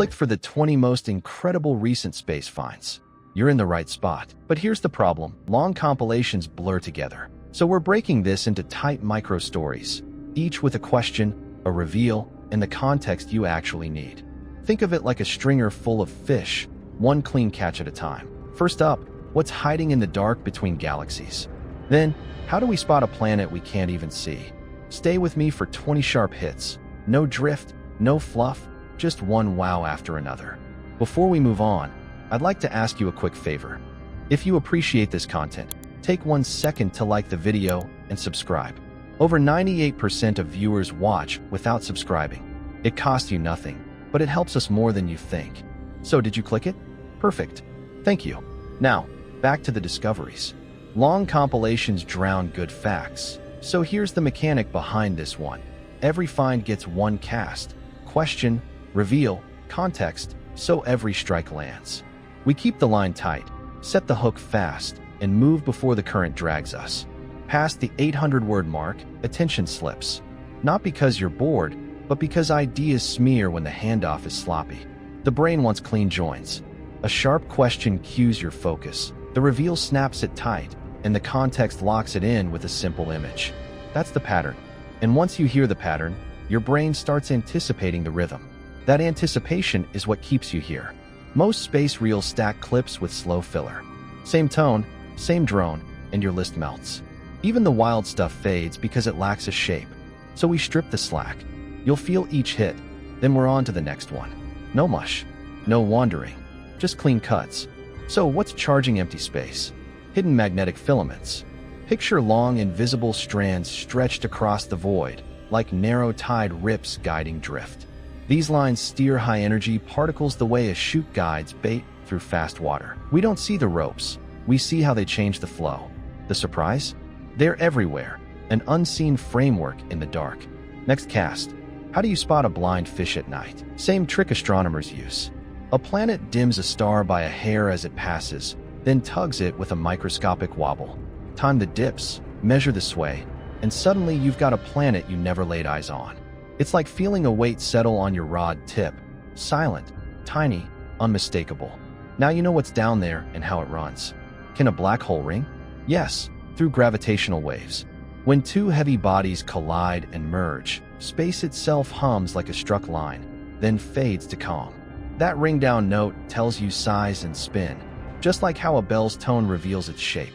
clicked for the 20 most incredible recent space finds. You're in the right spot. But here's the problem. Long compilations blur together. So we're breaking this into tight micro-stories, each with a question, a reveal, and the context you actually need. Think of it like a stringer full of fish, one clean catch at a time. First up, what's hiding in the dark between galaxies? Then, how do we spot a planet we can't even see? Stay with me for 20 sharp hits. No drift, no fluff, just one wow after another. Before we move on, I'd like to ask you a quick favor. If you appreciate this content, take 1 second to like the video and subscribe. Over 98% of viewers watch without subscribing. It costs you nothing, but it helps us more than you think. So did you click it? Perfect. Thank you. Now, back to the discoveries. Long compilations drown good facts. So here's the mechanic behind this one. Every find gets one cast. Question, reveal, context, so every strike lands. We keep the line tight, set the hook fast, and move before the current drags us. Past the 800-word mark, attention slips. Not because you're bored, but because ideas smear when the handoff is sloppy. The brain wants clean joins. A sharp question cues your focus. The reveal snaps it tight, and the context locks it in with a simple image. That's the pattern. And once you hear the pattern, your brain starts anticipating the rhythm. That anticipation is what keeps you here. Most space reels stack clips with slow filler. Same tone, same drone, and your list melts. Even the wild stuff fades because it lacks a shape. So we strip the slack. You'll feel each hit, then we're on to the next one. No mush, no wandering, just clean cuts. So what's charging empty space? Hidden magnetic filaments. Picture long invisible strands stretched across the void, like narrow tide rips guiding drift. These lines steer high-energy particles the way a chute guides bait through fast water. We don't see the ropes. We see how they change the flow. The surprise? They're everywhere, an unseen framework in the dark. Next cast. How do you spot a blind fish at night? Same trick astronomers use. A planet dims a star by a hair as it passes, then tugs it with a microscopic wobble. Time the dips, measure the sway, and suddenly you've got a planet you never laid eyes on. It's like feeling a weight settle on your rod tip. Silent, tiny, unmistakable. Now you know what's down there and how it runs. Can a black hole ring? Yes, through gravitational waves. When two heavy bodies collide and merge, space itself hums like a struck line, then fades to calm. That ring-down note tells you size and spin, just like how a bell's tone reveals its shape.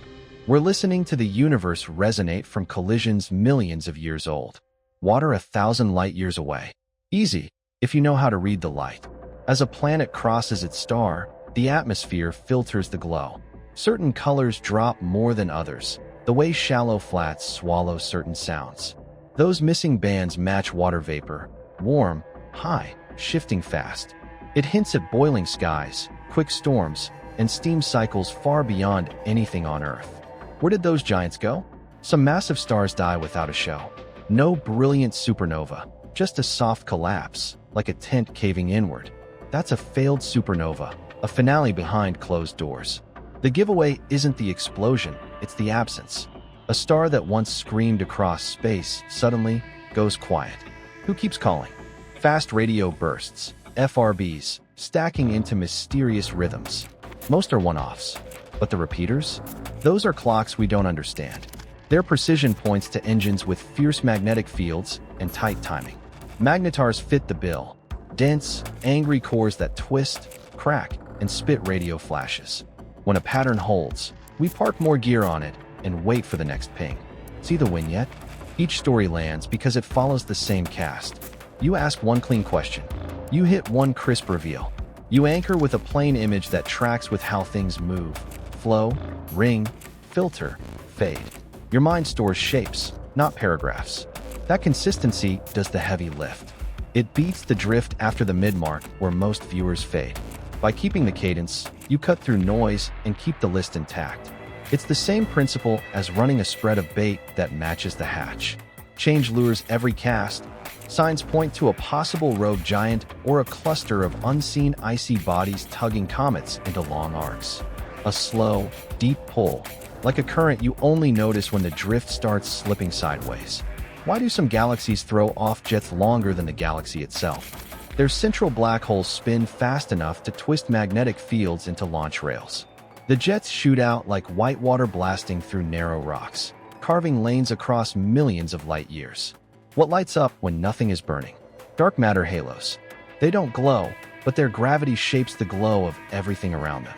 We're listening to the universe resonate from collisions millions of years old. Water 1,000 light-years away. Easy, if you know how to read the light. As a planet crosses its star, the atmosphere filters the glow. Certain colors drop more than others, the way shallow flats swallow certain sounds. Those missing bands match water vapor, warm, high, shifting fast. It hints at boiling skies, quick storms, and steam cycles far beyond anything on Earth. Where did those giants go? Some massive stars die without a show. No brilliant supernova, just a soft collapse, like a tent caving inward. That's a failed supernova, a finale behind closed doors. The giveaway isn't the explosion, it's the absence. A star that once screamed across space suddenly goes quiet. Who keeps calling? Fast radio bursts, FRBs, stacking into mysterious rhythms. Most are one-offs, but the repeaters? Those are clocks we don't understand. Their precision points to engines with fierce magnetic fields and tight timing. Magnetars fit the bill. Dense, angry cores that twist, crack, and spit radio flashes. When a pattern holds, we park more gear on it and wait for the next ping. See the win yet? Each story lands because it follows the same cast. You ask one clean question. You hit one crisp reveal. You anchor with a plain image that tracks with how things move, flow, ring, filter, fade. Your mind stores shapes, not paragraphs. That consistency does the heavy lift. It beats the drift after the mid-mark where most viewers fade. By keeping the cadence, you cut through noise and keep the list intact. It's the same principle as running a spread of bait that matches the hatch. Change lures every cast. Signs point to a possible rogue giant or a cluster of unseen icy bodies tugging comets into long arcs. A slow, deep pull, like a current you only notice when the drift starts slipping sideways. Why do some galaxies throw off jets longer than the galaxy itself? Their central black holes spin fast enough to twist magnetic fields into launch rails. The jets shoot out like whitewater blasting through narrow rocks, carving lanes across millions of light years. What lights up when nothing is burning? Dark matter halos. They don't glow, but their gravity shapes the glow of everything around them.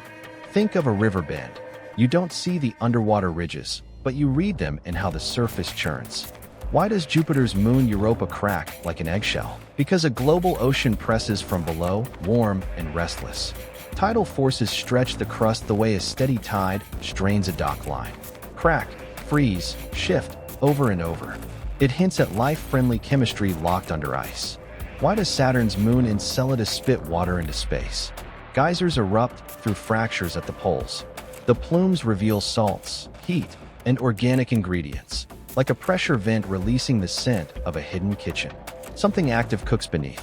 Think of a river bend. You don't see the underwater ridges, but you read them in how the surface churns. Why does Jupiter's moon Europa crack like an eggshell? Because a global ocean presses from below, warm and restless. Tidal forces stretch the crust the way a steady tide strains a dock line. Crack, freeze, shift, over and over. It hints at life-friendly chemistry locked under ice. Why does Saturn's moon Enceladus spit water into space? Geysers erupt through fractures at the poles. The plumes reveal salts, heat, and organic ingredients, like a pressure vent releasing the scent of a hidden kitchen. Something active cooks beneath.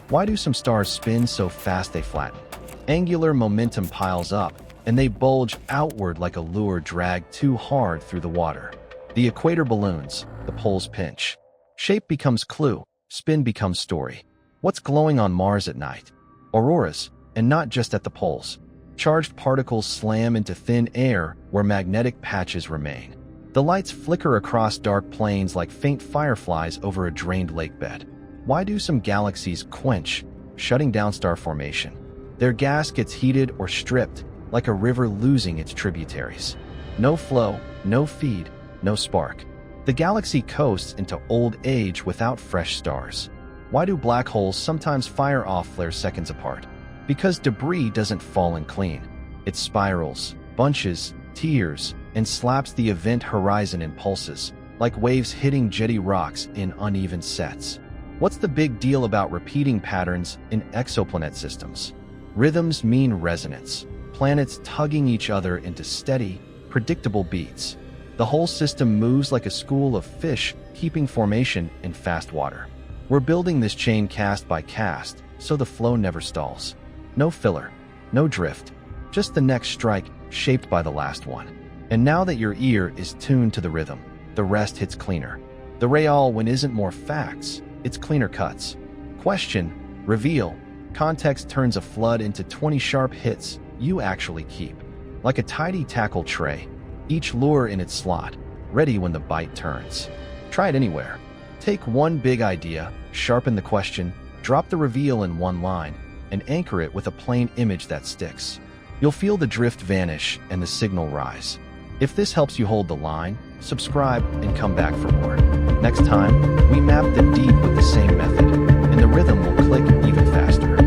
Why do some stars spin so fast they flatten? Angular momentum piles up, and they bulge outward like a lure dragged too hard through the water. The equator balloons, the poles pinch. Shape becomes clue, spin becomes story. What's glowing on Mars at night? Auroras, and not just at the poles. Charged particles slam into thin air where magnetic patches remain. The lights flicker across dark plains like faint fireflies over a drained lakebed. Why do some galaxies quench, shutting down star formation? Their gas gets heated or stripped, like a river losing its tributaries. No flow, no feed, no spark. The galaxy coasts into old age without fresh stars. Why do black holes sometimes fire off flares seconds apart? Because debris doesn't fall and clean. It spirals, bunches, tears, and slaps the event horizon in pulses, like waves hitting jetty rocks in uneven sets. What's the big deal about repeating patterns in exoplanet systems? Rhythms mean resonance, planets tugging each other into steady, predictable beats. The whole system moves like a school of fish keeping formation in fast water. We're building this chain cast by cast, so the flow never stalls. No filler, no drift, just the next strike shaped by the last one. And now that your ear is tuned to the rhythm, the rest hits cleaner. The Real when isn't more facts, it's cleaner cuts. Question, reveal, context turns a flood into 20 sharp hits you actually keep. Like a tidy tackle tray, each lure in its slot, ready when the bite turns. Try it anywhere. Take one big idea, sharpen the question, drop the reveal in one line, and anchor it with a plain image that sticks. You'll feel the drift vanish and the signal rise. If this helps you hold the line, subscribe and come back for more. Next time, we map the deep with the same method, and the rhythm will click even faster.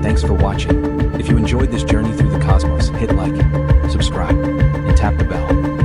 Thanks for watching. If you enjoyed this journey through the cosmos, hit like, subscribe, and tap the bell.